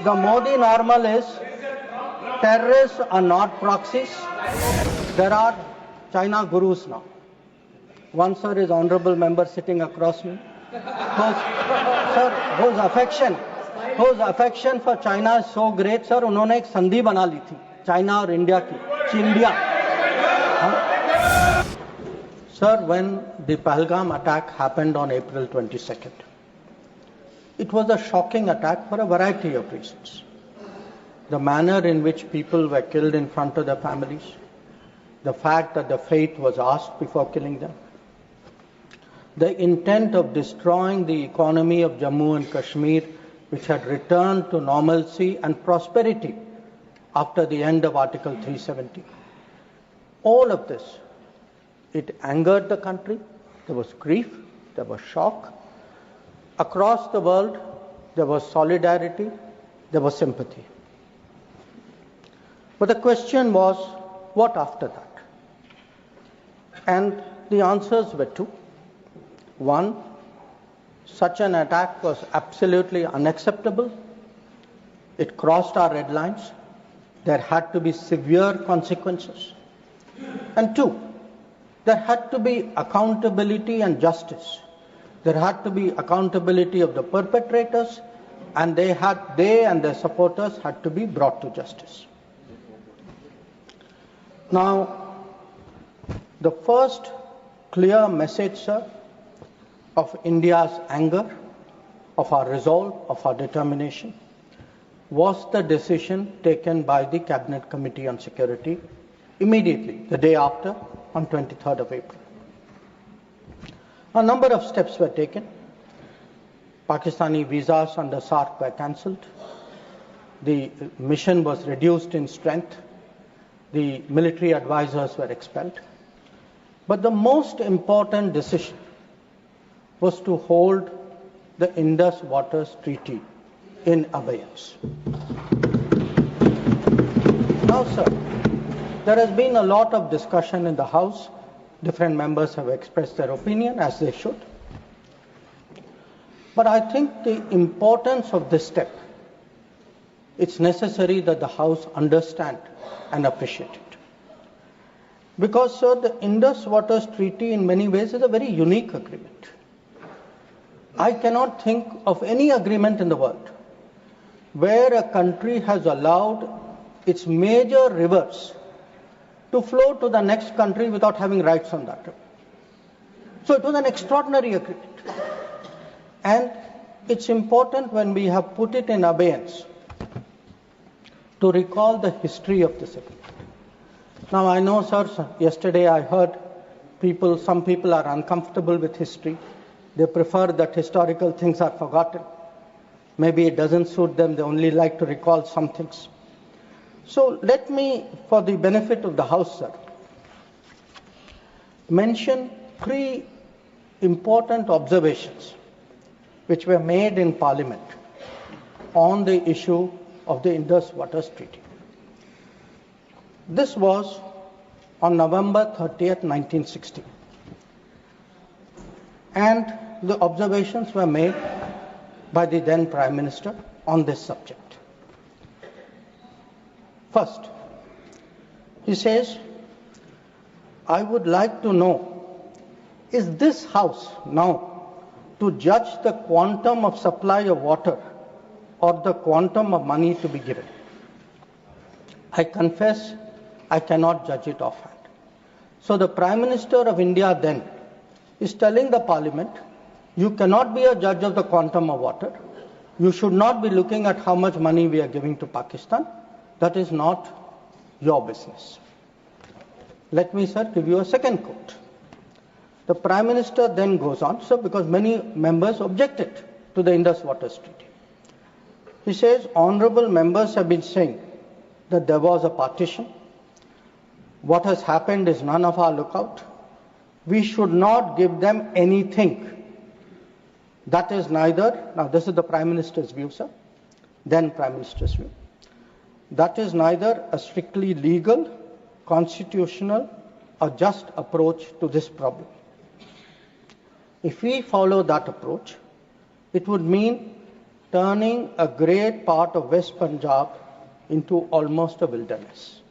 The Modi normal is terrorists are not proxies. There are China gurus now. One sir is honorable member sitting across me. Whose affection for China is so great, sir. उन्होंने एक संधि बना ली थी China और India की, Chindia. Sir, when the Pahalgam attack happened on April 22nd, it was a shocking attack for a variety of reasons. The manner in which people were killed in front of their families, the fact that the fate was asked before killing them, the intent of destroying the economy of Jammu and Kashmir, which had returned to normalcy and prosperity after the end of Article 370. All of this, it angered the country. There was grief, there was shock. Across the world, there was solidarity, there was sympathy. But the question was, what after that? And the answers were two. One, such an attack was absolutely unacceptable. It crossed our red lines. There had to be severe consequences. And two, there had to be accountability and justice. There had to be accountability of the perpetrators, and they and their supporters had to be brought to justice. Now, the first clear message, sir, of India's anger, of our resolve, of our determination, was the decision taken by the Cabinet Committee on Security immediately, the day after, on 23rd of April. A number of steps were taken. Pakistani visas under SARC were cancelled. The mission was reduced in strength. The military advisors were expelled. But the most important decision was to hold the Indus Waters Treaty in abeyance. Now, sir, there has been a lot of discussion in the House. Different members have expressed their opinion, as they should. But I think the importance of this step, it's necessary that the House understand and appreciate it. Because, sir, the Indus Waters Treaty in many ways is a very unique agreement. I cannot think of any agreement in the world where a country has allowed its major rivers to flow to the next country without having rights on that river. So it was an extraordinary agreement. And it's important when we have put it in abeyance to recall the history of this agreement. Now I know, sir, yesterday I heard some people are uncomfortable with history. They prefer that historical things are forgotten. Maybe it doesn't suit them, they only like to recall some things. So let me, for the benefit of the House, sir, mention three important observations which were made in Parliament on the issue of the Indus Waters Treaty. This was on November 30th, 1960. And the observations were made by the then Prime Minister on this subject. First, he says, I would like to know, is this House now to judge the quantum of supply of water or the quantum of money to be given? I confess I cannot judge it offhand. So the Prime Minister of India then is telling the Parliament, you cannot be a judge of the quantum of water. You should not be looking at how much money we are giving to Pakistan. That is not your business. Let me, sir, give you a second quote. The Prime Minister then goes on, sir, because many members objected to the Indus Waters Treaty. He says, honorable members have been saying that there was a partition. What has happened is none of our lookout. We should not give them anything. That is neither, now this is the Prime Minister's view, sir, then Prime Minister's view. That is neither a strictly legal, constitutional, or just approach to this problem. If we follow that approach, it would mean turning a great part of West Punjab into almost a wilderness.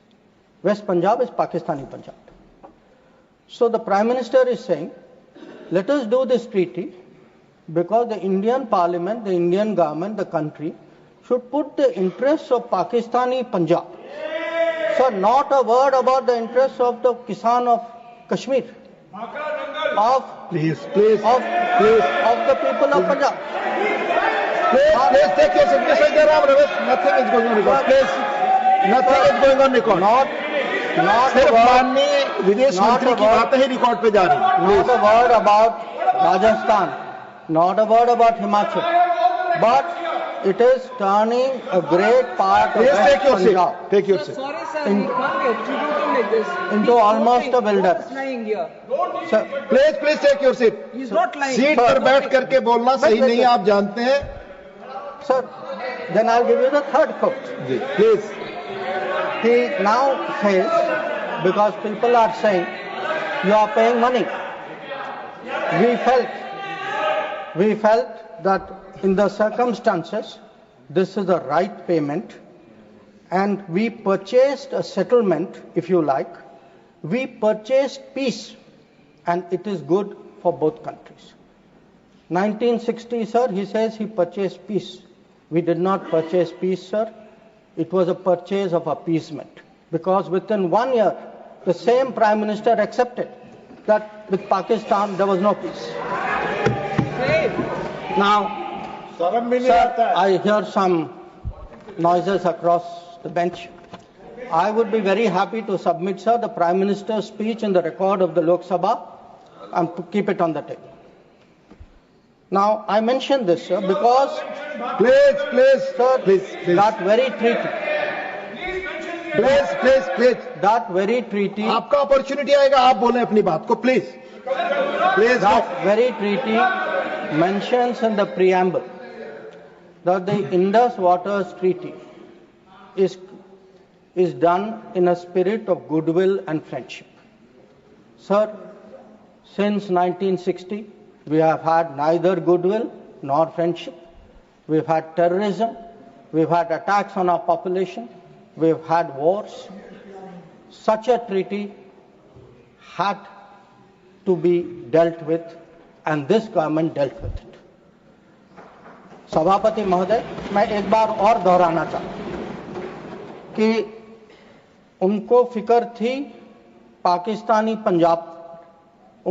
West Punjab is Pakistani Punjab. So the Prime Minister is saying, let us do this treaty because the Indian Parliament, the Indian government, the country should put the interests of Pakistani Punjab. So not a word about the interests of the Kisan of Kashmir, of the people of Punjab. Please take your seat. Mr. Jairam Ramesh, nothing is going on record. Please, nothing is going on record. Not सिर्फ माननीय विदेश मंत्री की बातें ही record पे जा रही हैं. Not a word about Rajasthan, not a word about Himachal, but it is turning a great part of West Punjab. Take your seat. Sorry, sir, we can't get treating like this. Into almost a wilderness. He's lying here. Sir, Please take your seat. He's not lying. Seat पर बैठ करके बोलना सही नहीं है, आप जानते हैं. sir, then I'll give you the third quote. Please. He now says, because people are saying, you are paying money. We felt that in the circumstances, this is the right payment, and we purchased a settlement, if you like. We purchased peace, and it is good for both countries. 1960, sir, he says he purchased peace. We did not purchase peace, sir. It was a purchase of appeasement, because within 1 year, the same Prime Minister accepted that with Pakistan there was no peace. Now, sir, I hear some noises across the bench. I would be very happy to submit, sir, the Prime Minister's speech in the record of the Lok Sabha and to keep it on the table. Now, I mention this, sir, because Please. that very treaty, Please. that very treaty, आपका opportunity आएगा, आप बोलें अपनी बात को. Please. that very treaty mentions in the preamble that the Indus Waters Treaty is done in a spirit of goodwill and friendship. Sir, since 1960, we have had neither goodwill nor friendship. We've had terrorism, we've had attacks on our population, we've had wars. Such a treaty had to be dealt with, and this government dealt with it. सभापति महोदय, मैं एक बार और दोहराना चाहता कि उनको फिक्र थी पाकिस्तानी पंजाब,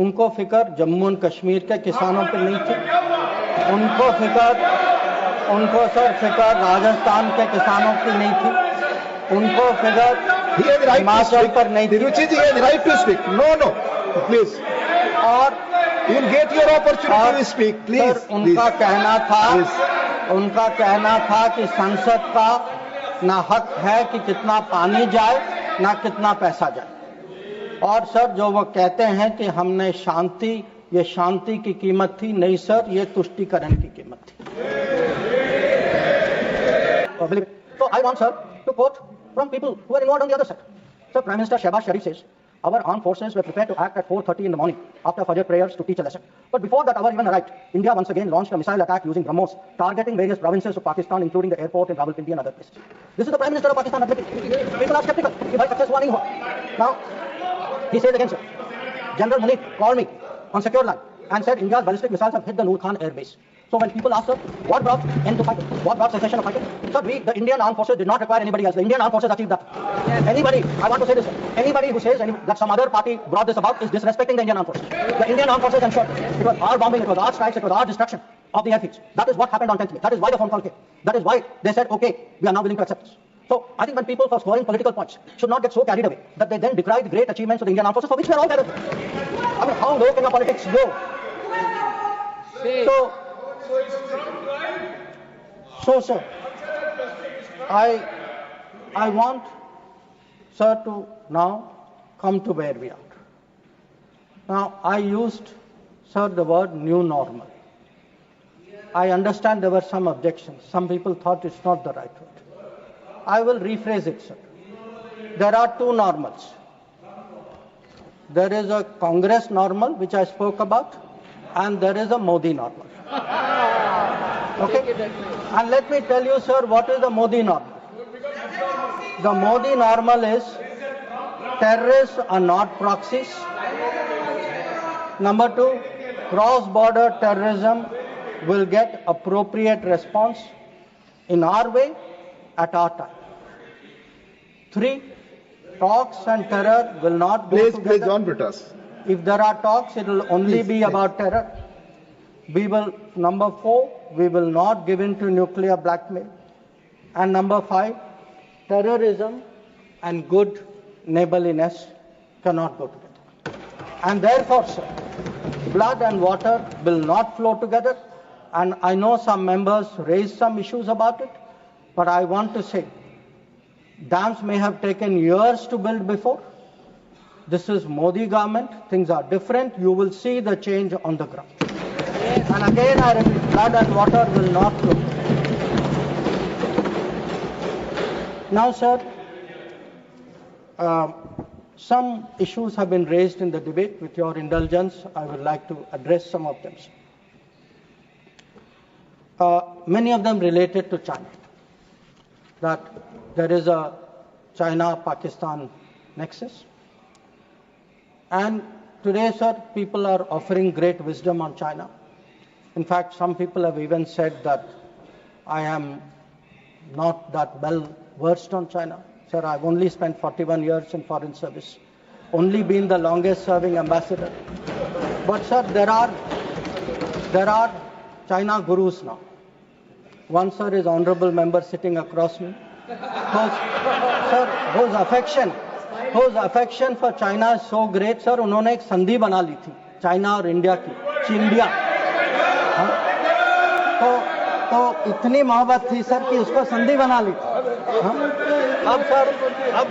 उनको फिक्र जम्मू एंड कश्मीर के किसानों पर नहीं थी. उनको सर फिक्र राजस्थान के किसानों की नहीं थी. उनको फिक्र हिमाचल पर नहीं थी. Ruchi ji has right to speak. No, please. और you'll get your opportunity to speak. Please. Sir, उनका कहना था कि संसद का ना हक है कि कितना पानी जाए ना कितना पैसा जाए. और सर, जो वो कहते हैं कि हमने ये शांति की कीमत थी, नहीं सर, ये तुष्टीकरण की कीमत थी. So I want, sir, to quote from people who are involved on the other side. Sir, Prime Minister Shehbaz Sharif says, our armed forces were prepared to act at 4:30 in the morning after Fajr prayers to teach a lesson. But before that hour even arrived, India once again launched a missile attack using BrahMos, targeting various provinces of Pakistan, including the airport in Rawalpindi and other places. This is the Prime Minister of Pakistan admitting. People are skeptical. कि भाई success हुआ नहीं हुआ. Now, he says again, sir, General Munif called me on secure line and said India's ballistic missiles have hit the Noor Khan air base. So when people ask, sir, what brought end to fighting? What brought cessation of fighting? Sir, the Indian armed forces did not require anybody else. The Indian armed forces achieved that. Anybody, I want to say this, anybody who says that some other party brought this about is disrespecting the Indian armed forces. The Indian armed forces ensured it was our bombing, it was our strikes, it was our destruction of the airfields. That is what happened on 10th May. That is why the phone call came. That is why they said, okay, we are now willing to accept this. So I think when people for scoring political points should not get so carried away that they then decry the great achievements of the Indian armed forces for which we are all gathered. I mean, how low can your politics go? So, sir, I want, sir, to now come to where we are. Now, I used, sir, the word new normal. I understand there were some objections. Some people thought it's not the right word. I will rephrase it, sir. There are two normals. There is a Congress normal, which I spoke about, and there is a Modi normal. Okay? And let me tell you, sir, what is the Modi normal? The Modi normal is terrorists are not proxies. Number two, cross-border terrorism will get appropriate response in our way at our time. Three, talks and terror will not go together. Please, John Britas. If there are talks, it will only be about terror. Number four, we will not give in to nuclear blackmail. And number five, terrorism and good neighborliness cannot go together. And therefore, sir, blood and water will not flow together. And I know some members raised some issues about it, but I want to say, dams may have taken years to build before. This is Modi government. Things are different. You will see the change on the ground. And again, I repeat, blood and water will not flow. Now, sir, some issues have been raised in the debate. With your indulgence, I would like to address some of them. Many of them related to China. That there is a China-Pakistan nexus. And today, sir, people are offering great wisdom on China. In fact, some people have even said that I am not that well versed on China. Sir, I've only spent 41 years in foreign service, only been the longest serving ambassador. But sir, there are China gurus now. One, sir, is honorable member sitting across me. Whose affection for China is so great, sir, उन्होंने एक संधि बना ली थी China और India की, चिंडिया। तो इतनी मोहब्बत थी सर कि उसको संधि बना ली थी। अब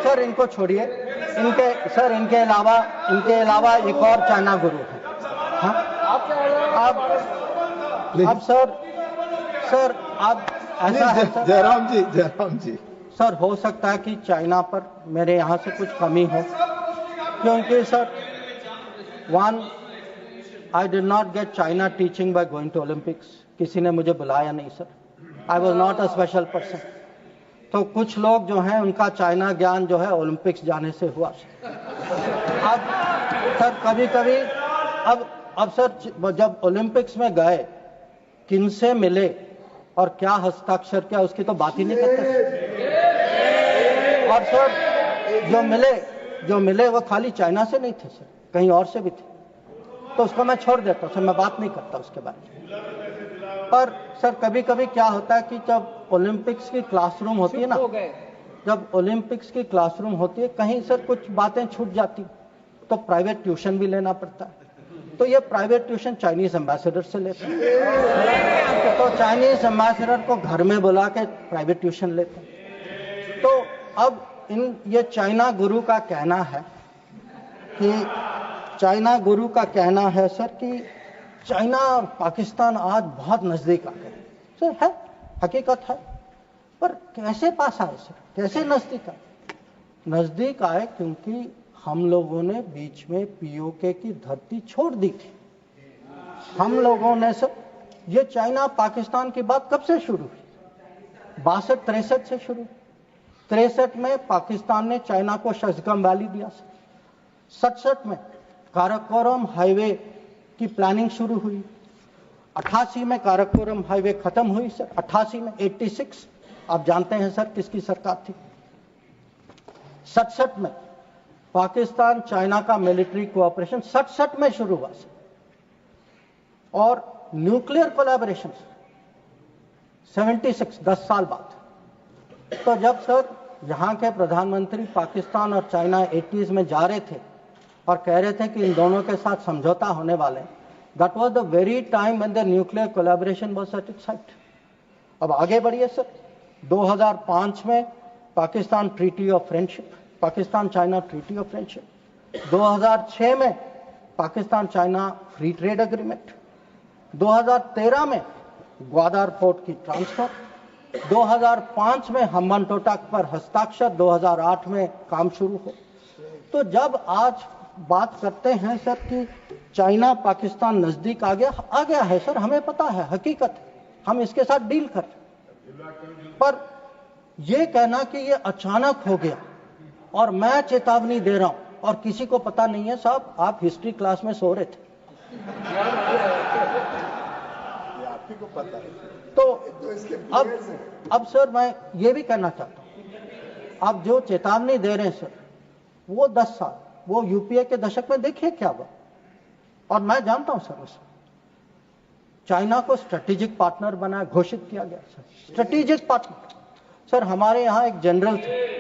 सर इनको छोड़िए, इनके अलावा एक और चाइना गुरु है। अब सर अब ऐसा है जयराम जी सर, हो सकता है कि चाइना पर मेरे यहाँ से कुछ कमी हो, क्योंकि sir, one, I did not get China teaching by going to Olympics. किसी ने मुझे बुलाया नहीं sir, I was not a special person. तो कुछ लोग जो हैं उनका चाइना ज्ञान जो है ओलंपिक्स जाने से हुआ। अब सर कभी अब सर जब ओलंपिक्स में गए, किनसे मिले और क्या हस्ताक्षर किया, उसकी तो बात ही नहीं करते। और सर जो मिले वो खाली चाइना से नहीं थे सर, कहीं और से भी थे। तो उसको मैं छोड़ देता हूँ सर, मैं बात नहीं करता उसके बारे में। पर सर कभी कभी क्या होता है कि जब ओलंपिक्स की क्लासरूम होती है ना, जब ओलंपिक्स की क्लासरूम होती है, कहीं सर कुछ बातें छूट जाती तो प्राइवेट ट्यूशन भी लेना पड़ता है। तो ये प्राइवेट ट्यूशन चाइनीज एम्बेसडर से लेते हैं, तो चाइनीज एम्बेसडर को घर में बुला के प्राइवेट ट्यूशन लेते हैं। तो अब ये चाइना गुरु का कहना है सर कि चाइना पाकिस्तान आज बहुत नजदीक आ गए। सर है, हकीकत है, पर कैसे पास आए सर, कैसे नजदीक आए? क्योंकि हम लोगों ने बीच में पीओके की धरती छोड़ दी थी। हम लोगों ने सर, ये चाइना पाकिस्तान की बात कब से शुरू हुई? 62-63 से शुरू। 63 में पाकिस्तान ने चाइना को शशगम वैली दिया सर। 67 में काराकोरम हाईवे की प्लानिंग शुरू हुई। 88 में काराकोरम हाईवे खत्म हुई सर। 88 में 86 आप जानते हैं सर किसकी सरकार थी। 67 में पाकिस्तान चाइना का मिलिट्री कोऑपरेशन 67 में शुरू हुआ सर। और न्यूक्लियर कोलैबोरेशन 76, 10 साल बाद। तो जब सर यहाँ के प्रधानमंत्री पाकिस्तान और चाइना 80s में जा रहे थे और कह रहे थे कि इन दोनों के साथ समझौता होने वाले, that was the very time when the nuclear collaboration was at its height. अब आगे बढ़िए सर, 2005 में Pakistan treaty of friendship, Pakistan China treaty of friendship. 2006 में Pakistan China free trade agreement. 2013 में ग्वादर पोर्ट की ट्रांसफर। 2005 में हम्बनटोटा पर हस्ताक्षर। 2008 में काम शुरू हो। तो जब आज बात करते हैं सर कि चाइना पाकिस्तान नजदीक आ गया है सर, हमें पता है, हकीकत है, हम इसके साथ डील कर रहे हैं। पर ये कहना कि ये अचानक हो गया और मैं चेतावनी दे रहा हूं और किसी को पता नहीं है, साहब आप हिस्ट्री क्लास में सो रहे थे, आपको पता है। तो अब सर मैं ये भी कहना चाहता हूं, आप जो चेतावनी दे रहे हैं सर, वो 10 साल वो यूपीए के दशक में देखिए क्या हुआ। और मैं जानता हूं सर, उस चाइना को स्ट्रेटेजिक पार्टनर बनाया, घोषित किया गया सर, स्ट्रेटेजिक पार्टनर। सर हमारे यहाँ एक जनरल थे,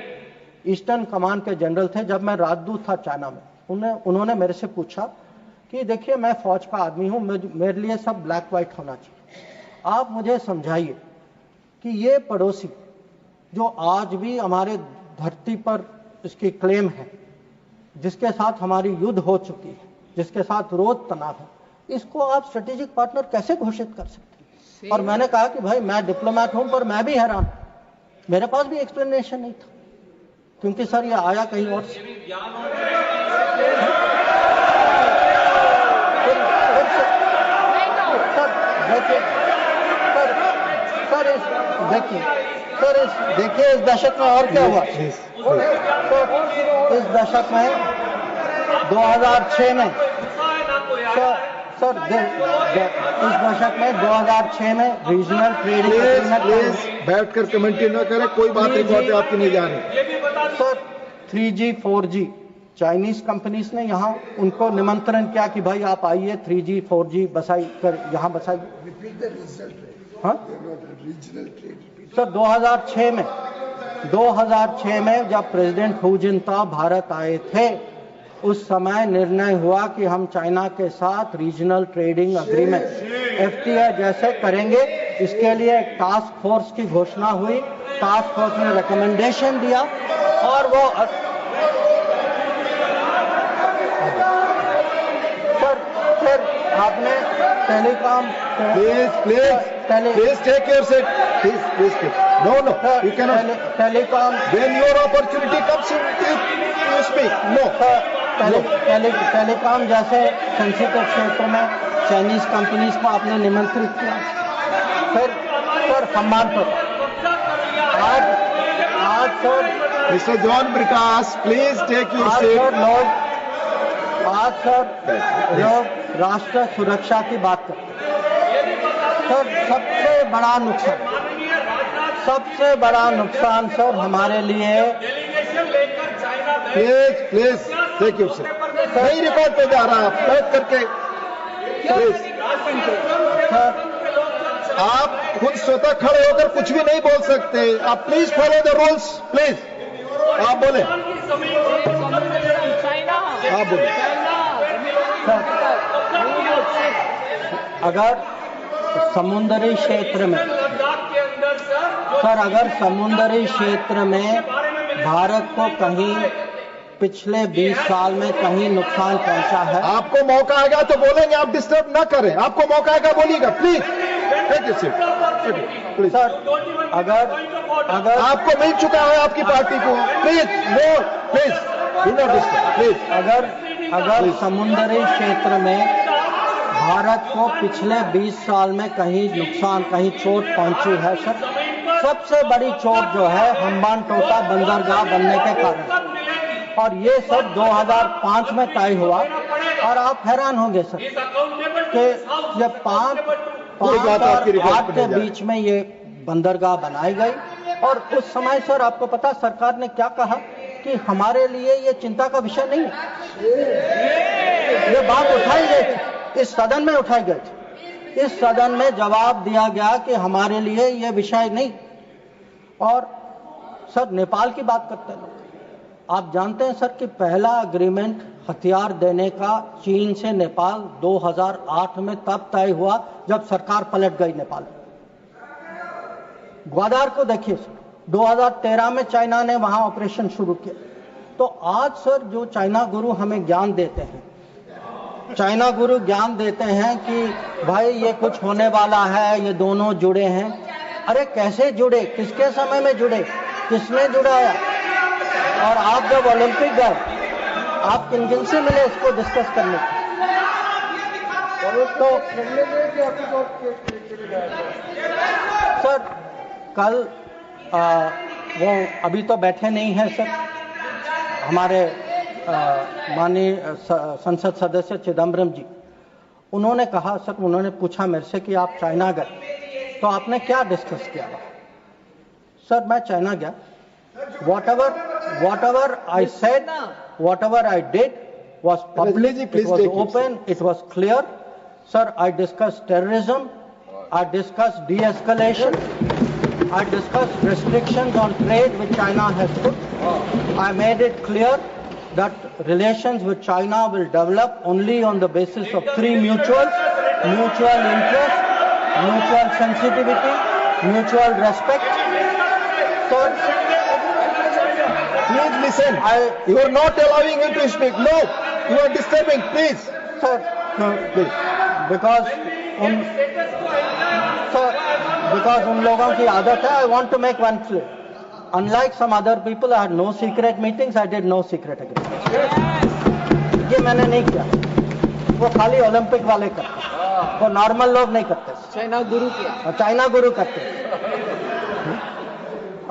ईस्टर्न कमांड के जनरल थे, जब मैं राजदूत था चाइना में, उन्होंने मेरे से पूछा कि देखिए मैं फौज का आदमी हूं, मेरे लिए सब ब्लैक व्हाइट होना चाहिए, आप मुझे समझाइए कि ये पड़ोसी जो आज भी हमारे धरती पर इसकी क्लेम है, जिसके साथ हमारी युद्ध हो चुकी है, जिसके साथ रोज तनाव है, इसको आप स्ट्रेटेजिक पार्टनर कैसे घोषित कर सकते हैं? और मैंने कहा कि भाई मैं डिप्लोमेट हूं, पर मैं भी हैरान, मेरे पास भी एक्सप्लेनेशन नहीं था, क्योंकि सर ये आया कहीं और से। देखिए इस दशक में और क्या हुआ। इस दशक में 2006 में सर इस दशक में 2006 में रीजनल ट्रेडिंग प्लीज बैठकर कमेंट्री न करें, कोई बात रिकॉर्ड आपकी नहीं जा रही। Sir 3G 4G Chinese companies ने यहाँ उनको निमंत्रण किया कि भाई आप आइए 3G 4G बसाई कर यहाँ बसाइए। हाँ सर 2006 में जब प्रेसिडेंट हू जिनताओ भारत आए थे, उस समय निर्णय हुआ कि हम चाइना के साथ रीजनल ट्रेडिंग अग्रीमेंट FTA जैसे करेंगे। इसके लिए एक टास्क फोर्स की घोषणा हुई, टास्क फोर्स ने रिकमेंडेशन दिया और वो सर आपने telecom please take your seat, please no you can telecom when your opportunity comes you speak. No telecom जैसे सेंसिटिव क्षेत्र में चाइनीज कंपनीज को आपने निमंत्रित किया, फिर सर सम्मान पर आज sir mister John Brittas please take your seat. आज सर लोग राष्ट्र सुरक्षा की बात करते हैं। सर सबसे बड़ा नुकसान सर हमारे लिए, प्लीज टेक योर सीट। नहीं रिकॉर्ड पे जा रहा, बैठ करके प्लीज। आप खुद स्वतः खड़े होकर कुछ भी नहीं बोल सकते, आप please follow the rules please. आप बोले, आप बोले। अगर समुद्री क्षेत्र में भारत को कहीं पिछले 20 साल में कहीं नुकसान पहुंचा है, आपको मौका आएगा तो बोलेंगे, आप डिस्टर्ब ना करें। आपको मौका आएगा बोलिएगा, प्लीज सर। अगर आपको मिल चुका है आपकी पार्टी को, please no please do not disturb please. अगर समुद्री क्षेत्र में भारत को पिछले 20 साल में कहीं नुकसान, कहीं चोट पहुंची है सर, सबसे बड़ी चोट जो है हम्बानटोटा बंदरगाह बनने के कारण, और ये सब 2005 में तय हुआ। और आप हैरान होंगे सर कि जब 5 और 8 के बीच में ये बंदरगाह बनाई गई, और उस समय सर आपको पता सरकार ने क्या कहा कि हमारे लिए ये चिंता का विषय नहीं है। ये बात उठाई गई थी, इस सदन में उठाई गई थी, इस सदन में जवाब दिया गया कि हमारे लिए ये विषय नहीं। और सर नेपाल की बात करते हैं लोग, आप जानते हैं सर कि पहला एग्रीमेंट हथियार देने का चीन से नेपाल 2008 में तब तय हुआ जब सरकार पलट गई नेपाल। ग्वादार को देखिए सर, 2013 में चाइना ने वहां ऑपरेशन शुरू किया। तो आज सर जो चाइना गुरु हमें ज्ञान देते हैं, चाइना गुरु ज्ञान देते हैं कि भाई ये कुछ होने वाला है, ये दोनों जुड़े हैं। अरे कैसे जुड़े, किसके समय में जुड़े, किसने जुड़ाया? और आप जब ओलंपिक गए, आप किन किन से मिले इसको डिस्कस करने? तो सर कल वो अभी तो बैठे नहीं हैं सर, हमारे माननीय संसद सदस्य चिदम्बरम जी, उन्होंने कहा सर, उन्होंने पूछा मेरे से कि आप चाइना गए तो आपने क्या डिस्कस किया? सर मैं चाइना गया, whatever I said, whatever I did was public, it was open, it was clear. Sir, I discussed terrorism, I discussed de-escalation, I discussed restrictions on trade which China has put. I made it clear that relations with China will develop only on the basis of three mutuals: mutual interest, mutual sensitivity, mutual respect. Sir, please listen. You are not allowing him to speak. No, you are disturbing. Please. Sir, no, please. Because उन लोगों की आदत है. I want to make one clear. Unlike some other people, I had no secret meetings. I did no secret agreements. ये मैंने नहीं किया. वो खाली ओलंपिक वाले करते, वो नॉर्मल लोग नहीं करते. चाइना गुरु किया. चाइना गुरु करते.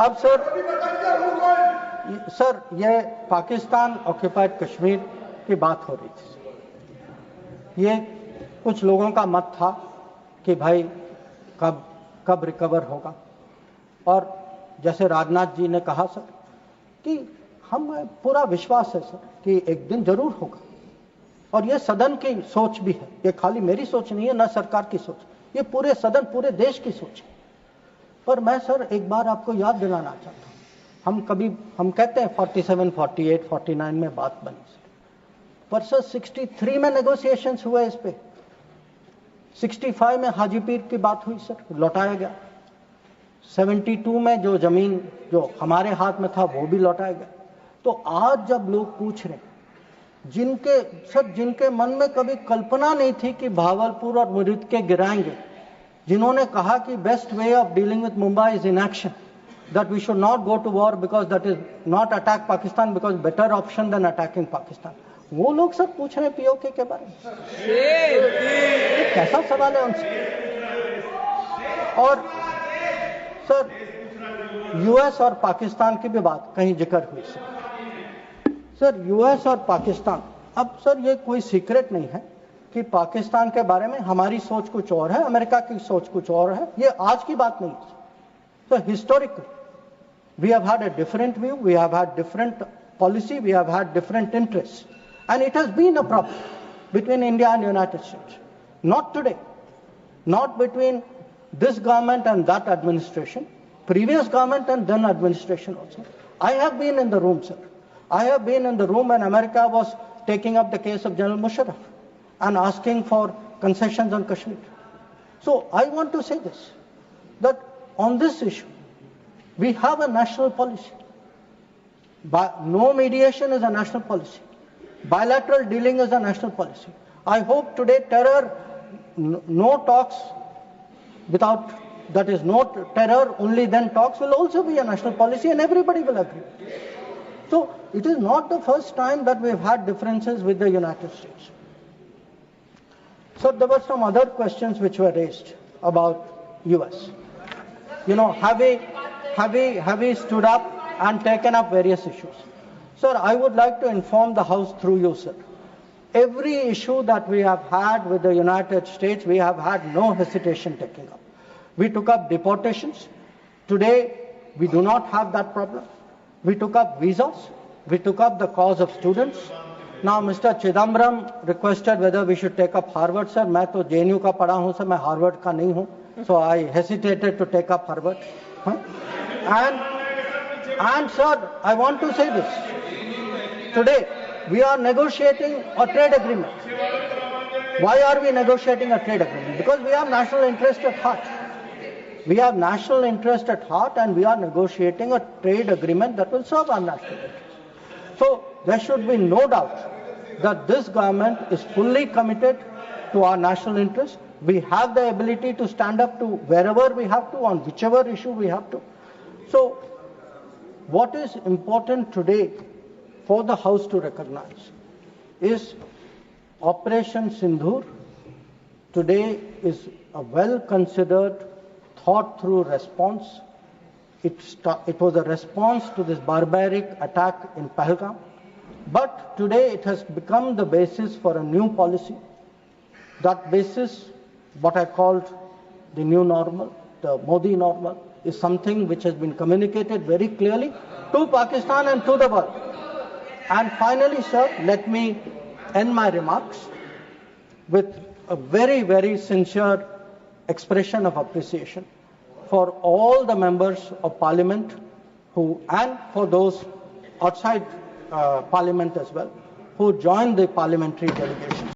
अब सर ये पाकिस्तान ऑक्यूपाइड कश्मीर की बात हो रही थी. ये कुछ लोगों का मत था कि भाई कब रिकवर होगा, और जैसे राजनाथ जी ने कहा सर कि हम पूरा विश्वास है सर कि एक दिन जरूर होगा, और ये सदन की सोच भी है. ये खाली मेरी सोच नहीं है, ना सरकार की सोच, ये पूरे सदन, पूरे देश की सोच है. पर मैं सर एक बार आपको याद दिलाना चाहता हूं, हम कहते हैं 47, 48, 49 में बात बनी सर, पर सर 63 में नेगोशिएशंस हुए इस पे. 65 में हाजीपीर की बात हुई सर, लौटाया गया. 72 में जो जमीन जो हमारे हाथ में था वो भी लौटाया गया. तो आज जब लोग पूछ रहे, जिनके मन में कभी कल्पना नहीं थी कि भावलपुर और मुरीद के गिराएंगे, जिन्होंने कहा कि best way of dealing with Mumbai is inaction, that we should not go to war because that is not attack Pakistan, because better option than attacking Pakistan, वो लोग सब पूछ रहे हैं पीओके के बारे में. ये कैसा सवाल है उनसे? और सर यूएस और पाकिस्तान की भी बात कहीं जिक्र हुई सर. यूएस और पाकिस्तान, अब सर ये कोई सीक्रेट नहीं है कि पाकिस्तान के बारे में हमारी सोच कुछ और है, अमेरिका की सोच कुछ और है. ये आज की बात नहीं है. So historically, we have had a different view, we have had different policy, we have had different interests, and it has been a problem between India and United States. Not today, not between this government and that administration, previous government and then administration also. I have been in the room, sir. I have been in the room when America was taking up the case of General Musharraf and asking for concessions on Kashmir. So I want to say this, that on this issue, we have a national policy. No mediation is a national policy. Bilateral dealing is a national policy. I hope today no talks without, that is no terror, only then talks will also be a national policy, and everybody will agree. So it is not the first time that we have had differences with the United States. So there were some other questions which were raised about US. You know, have we stood up and taken up various issues? Sir, I would like to inform the House through you, sir. Every issue that we have had with the United States, we have had no hesitation taking up. We took up deportations. Today, we do not have that problem. We took up visas. We took up the cause of students. Now, Mr. Chidambaram requested whether we should take up Harvard, sir. मैं तो JNU का पढ़ा हूँ, sir. मैं Harvard का नहीं हूँ. So I hesitated to take up Harvard. And sir, I want to say this. Today, we are negotiating a trade agreement. Why are we negotiating a trade agreement? Because we have national interest at heart. We have national interest at heart, and we are negotiating a trade agreement that will serve our national interest. So there should be no doubt that this government is fully committed to our national interest. We have the ability to stand up to wherever we have to, on whichever issue we have to. So what is important today for the House to recognize is Operation Sindhur today is a well-considered, thought-through response. It was a response to this barbaric attack in Pahalgam, but today it has become the basis for a new policy. That basis, what I called the new normal, the Modi normal, is something which has been communicated very clearly to Pakistan and to the world. And finally, sir, let me end my remarks with a very, very sincere expression of appreciation for all the members of Parliament and for those outside Parliament as well, who joined the parliamentary delegation.